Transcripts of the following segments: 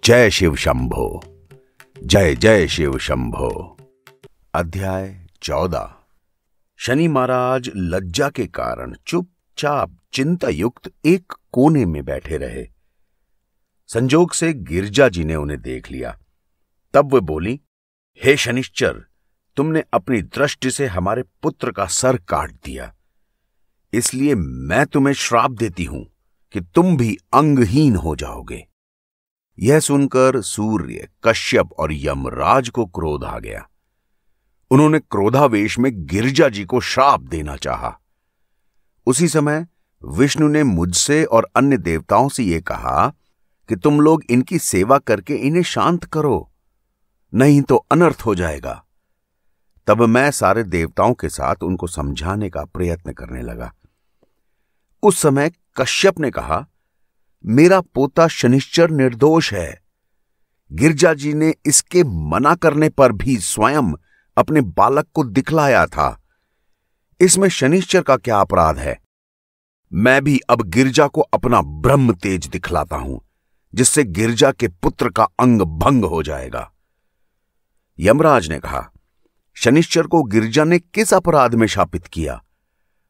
जय शिव शंभो। जय जय शिव शंभो। अध्याय 14। शनि महाराज लज्जा के कारण चुपचाप चिंता युक्त एक कोने में बैठे रहे। संजोग से गिरजा जी ने उन्हें देख लिया। तब वे बोली, हे शनिश्चर, तुमने अपनी दृष्टि से हमारे पुत्र का सर काट दिया, इसलिए मैं तुम्हें श्राप देती हूं कि तुम भी अंगहीन हो जाओगे। यह सुनकर सूर्य, कश्यप और यमराज को क्रोध आ गया। उन्होंने क्रोधावेश में गिरजा जी को श्राप देना चाहा। उसी समय विष्णु ने मुझसे और अन्य देवताओं से यह कहा कि तुम लोग इनकी सेवा करके इन्हें शांत करो, नहीं तो अनर्थ हो जाएगा। तब मैं सारे देवताओं के साथ उनको समझाने का प्रयत्न करने लगा। उस समय कश्यप ने कहा, मेरा पोता शनिश्चर निर्दोष है। गिरजा जी ने इसके मना करने पर भी स्वयं अपने बालक को दिखलाया था। इसमें शनिश्चर का क्या अपराध है? मैं भी अब गिरजा को अपना ब्रह्म तेज दिखलाता हूं, जिससे गिरजा के पुत्र का अंग भंग हो जाएगा। यमराज ने कहा, शनिश्चर को गिरजा ने किस अपराध में शापित किया?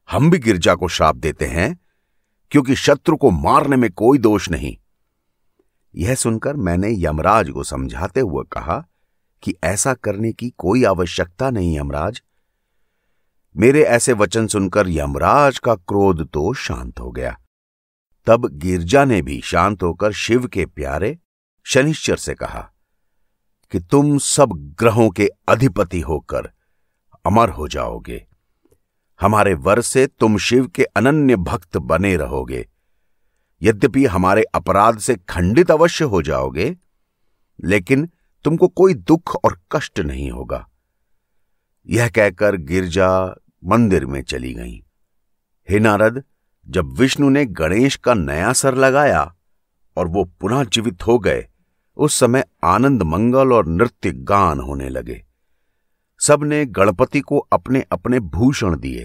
हम भी गिरजा को श्राप देते हैं, क्योंकि शत्रु को मारने में कोई दोष नहीं। यह सुनकर मैंने यमराज को समझाते हुए कहा कि ऐसा करने की कोई आवश्यकता नहीं यमराज। मेरे ऐसे वचन सुनकर यमराज का क्रोध तो शांत हो गया। तब गिरजा ने भी शांत होकर शिव के प्यारे शनिश्चर से कहा कि तुम सब ग्रहों के अधिपति होकर अमर हो जाओगे। हमारे वर से तुम शिव के अनन्य भक्त बने रहोगे। यद्यपि हमारे अपराध से खंडित अवश्य हो जाओगे, लेकिन तुमको कोई दुख और कष्ट नहीं होगा। यह कहकर गिरजा मंदिर में चली गई। हे नारद, जब विष्णु ने गणेश का नया सर लगाया और वो पुनः जीवित हो गए, उस समय आनंद मंगल और नृत्य गान होने लगे। सबने गणपति को अपने अपने भूषण दिए।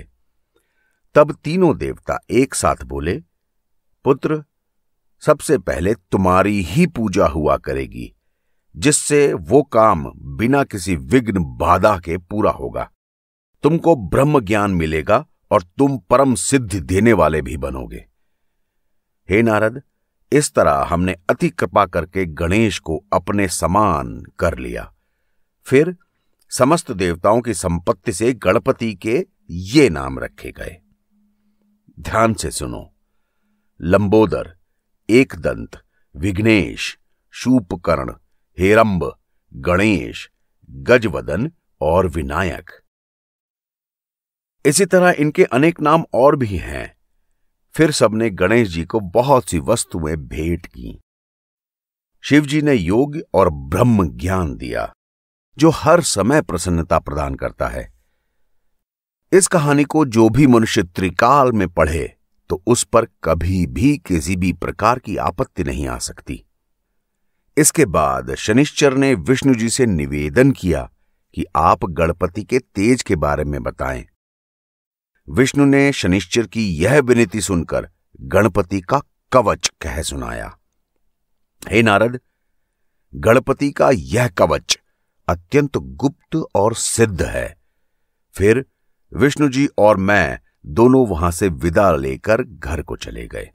तब तीनों देवता एक साथ बोले, पुत्र, सबसे पहले तुम्हारी ही पूजा हुआ करेगी, जिससे वो काम बिना किसी विघ्न बाधा के पूरा होगा। तुमको ब्रह्म ज्ञान मिलेगा और तुम परम सिद्धि देने वाले भी बनोगे। हे नारद, इस तरह हमने अति कृपा करके गणेश को अपने समान कर लिया। फिर समस्त देवताओं की संपत्ति से गणपति के ये नाम रखे गए। ध्यान से सुनो। लंबोदर, एकदंत, विघ्नेश, शूपकर्ण, हेरंब, गणेश, गजवदन और विनायक। इसी तरह इनके अनेक नाम और भी हैं। फिर सबने गणेश जी को बहुत सी वस्तुएं भेंट की। शिव जी ने योग और ब्रह्म ज्ञान दिया, जो हर समय प्रसन्नता प्रदान करता है। इस कहानी को जो भी मनुष्य त्रिकाल में पढ़े तो उस पर कभी भी किसी भी प्रकार की आपत्ति नहीं आ सकती। इसके बाद शनिश्चर ने विष्णु जी से निवेदन किया कि आप गणपति के तेज के बारे में बताएं। विष्णु ने शनिश्चर की यह विनती सुनकर गणपति का कवच कह सुनाया। हे नारद, गणपति का यह कवच अत्यंत गुप्त और सिद्ध है। फिर विष्णु जी और मैं दोनों वहां से विदा लेकर घर को चले गए।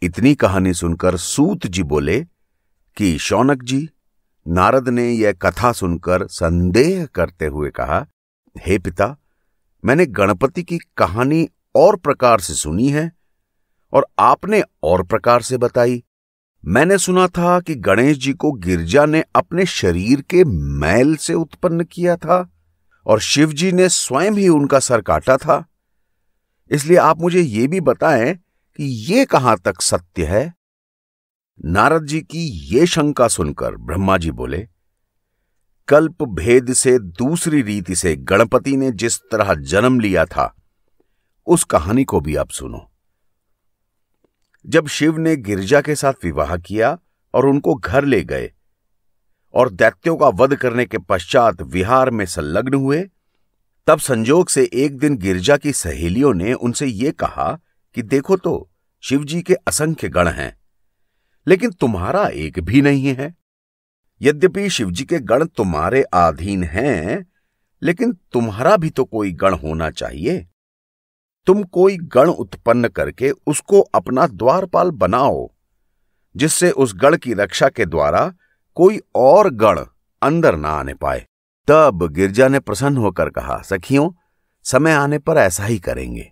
इतनी कहानी सुनकर सूत जी बोले कि शौनक जी, नारद ने यह कथा सुनकर संदेह करते हुए कहा, हे पिता, मैंने गणपति की कहानी और प्रकार से सुनी है और आपने और प्रकार से बताई। मैंने सुना था कि गणेश जी को गिरजा ने अपने शरीर के मैल से उत्पन्न किया था और शिव जी ने स्वयं ही उनका सर काटा था। इसलिए आप मुझे यह भी बताएं कि यह कहां तक सत्य है। नारद जी की यह शंका सुनकर ब्रह्मा जी बोले, कल्प भेद से दूसरी रीति से गणपति ने जिस तरह जन्म लिया था, उस कहानी को भी आप सुनो। जब शिव ने गिरजा के साथ विवाह किया और उनको घर ले गए और दैत्यों का वध करने के पश्चात विहार में संलग्न हुए, तब संजोग से एक दिन गिरजा की सहेलियों ने उनसे यह कहा कि देखो तो, शिव जी के असंख्य गण हैं, लेकिन तुम्हारा एक भी नहीं है। यद्यपि शिवजी के गण तुम्हारे अधीन हैं, लेकिन तुम्हारा भी तो कोई गण होना चाहिए। तुम कोई गण उत्पन्न करके उसको अपना द्वारपाल बनाओ, जिससे उस गण की रक्षा के द्वारा कोई और गण अंदर ना आने पाए। तब गिरजा ने प्रसन्न होकर कहा, सखियों, समय आने पर ऐसा ही करेंगे।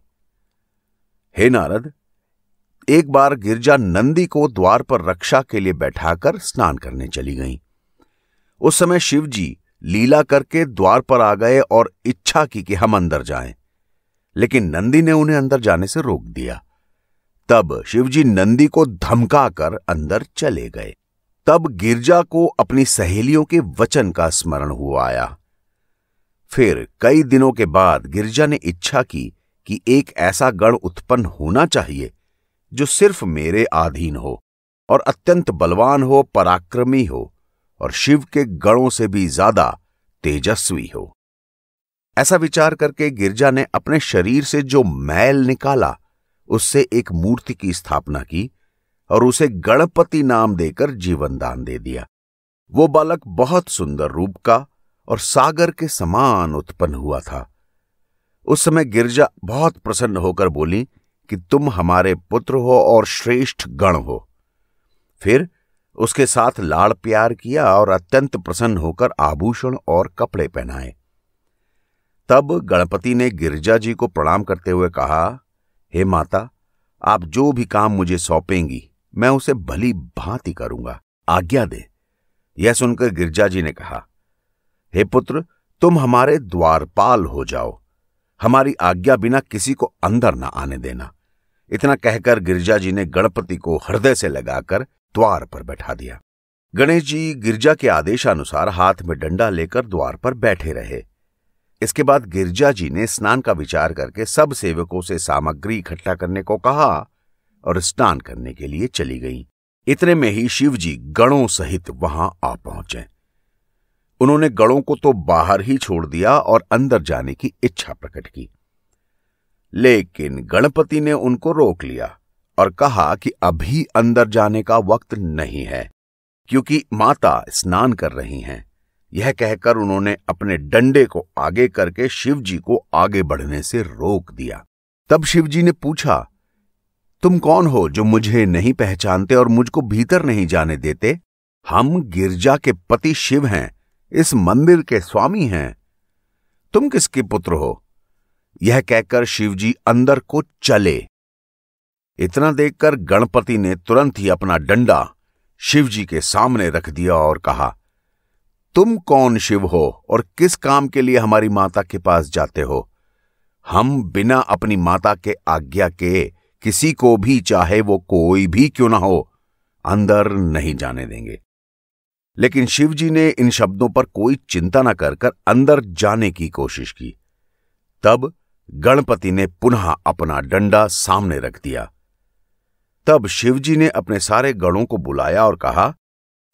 हे नारद, एक बार गिरजा नंदी को द्वार पर रक्षा के लिए बैठाकर स्नान करने चली गईं। उस समय शिवजी लीला करके द्वार पर आ गए और इच्छा की कि हम अंदर जाएं, लेकिन नंदी ने उन्हें अंदर जाने से रोक दिया। तब शिवजी नंदी को धमकाकर अंदर चले गए। तब गिरजा को अपनी सहेलियों के वचन का स्मरण हुआ आया। फिर कई दिनों के बाद गिरजा ने इच्छा की कि एक ऐसा गण उत्पन्न होना चाहिए जो सिर्फ मेरे अधीन हो और अत्यंत बलवान हो, पराक्रमी हो और शिव के गणों से भी ज्यादा तेजस्वी हो। ऐसा विचार करके गिरजा ने अपने शरीर से जो मैल निकाला उससे एक मूर्ति की स्थापना की और उसे गणपति नाम देकर जीवन दान दे दिया। वो बालक बहुत सुंदर रूप का और सागर के समान उत्पन्न हुआ था। उस समय गिरजा बहुत प्रसन्न होकर बोली कि तुम हमारे पुत्र हो और श्रेष्ठ गण हो। फिर उसके साथ लाड़ प्यार किया और अत्यंत प्रसन्न होकर आभूषण और कपड़े पहनाए। तब गणपति ने गिरजा जी को प्रणाम करते हुए कहा, हे माता, आप जो भी काम मुझे सौंपेंगी मैं उसे भली भांति करूंगा, आज्ञा दे। यह सुनकर गिरजा जी ने कहा, हे पुत्र, तुम हमारे द्वारपाल हो जाओ, हमारी आज्ञा बिना किसी को अंदर ना आने देना। इतना कहकर गिरजा जी ने गणपति को हृदय से लगाकर द्वार पर बैठा दिया। गणेश जी गिरजा के आदेशानुसार हाथ में डंडा लेकर द्वार पर बैठे रहे। इसके बाद गिरजा जी ने स्नान का विचार करके सब सेवकों से सामग्री इकट्ठा करने को कहा और स्नान करने के लिए चली गईं। इतने में ही शिवजी गणों सहित वहां आ पहुंचे। उन्होंने गणों को तो बाहर ही छोड़ दिया और अंदर जाने की इच्छा प्रकट की, लेकिन गणपति ने उनको रोक लिया और कहा कि अभी अंदर जाने का वक्त नहीं है, क्योंकि माता स्नान कर रही हैं। यह कहकर उन्होंने अपने डंडे को आगे करके शिवजी को आगे बढ़ने से रोक दिया। तब शिवजी ने पूछा, तुम कौन हो जो मुझे नहीं पहचानते और मुझको भीतर नहीं जाने देते? हम गिरजा के पति शिव हैं, इस मंदिर के स्वामी हैं। तुम किसके पुत्र हो? यह कहकर शिवजी अंदर को चले। इतना देखकर गणपति ने तुरंत ही अपना डंडा शिवजी के सामने रख दिया और कहा, तुम कौन शिव हो और किस काम के लिए हमारी माता के पास जाते हो? हम बिना अपनी माता के आज्ञा के किसी को भी, चाहे वो कोई भी क्यों ना हो, अंदर नहीं जाने देंगे। लेकिन शिवजी ने इन शब्दों पर कोई चिंता न कर अंदर जाने की कोशिश की। तब गणपति ने पुनः अपना डंडा सामने रख दिया। तब शिवजी ने अपने सारे गणों को बुलाया और कहा,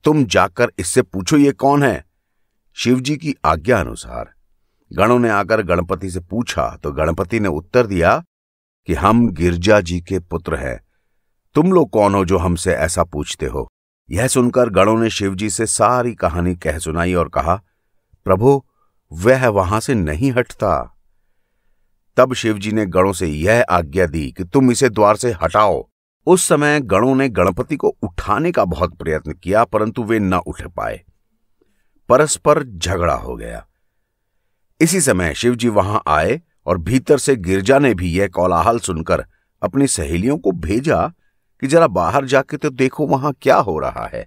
तुम जाकर इससे पूछो ये कौन है। शिवजी की आज्ञा अनुसार गणों ने आकर गणपति से पूछा तो गणपति ने उत्तर दिया कि हम गिरजा जी के पुत्र हैं। तुम लोग कौन हो जो हमसे ऐसा पूछते हो? यह सुनकर गणों ने शिवजी से सारी कहानी कह सुनाई और कहा, प्रभु, वह वहां से नहीं हटता। तब शिवजी ने गणों से यह आज्ञा दी कि तुम इसे द्वार से हटाओ। उस समय गणों ने गणपति को उठाने का बहुत प्रयत्न किया, परंतु वे न उठ पाए। परस्पर झगड़ा हो गया। इसी समय शिवजी वहां आए और भीतर से गिरजा ने भी यह कोलाहल सुनकर अपनी सहेलियों को भेजा कि जरा बाहर जाके तो देखो वहां क्या हो रहा है।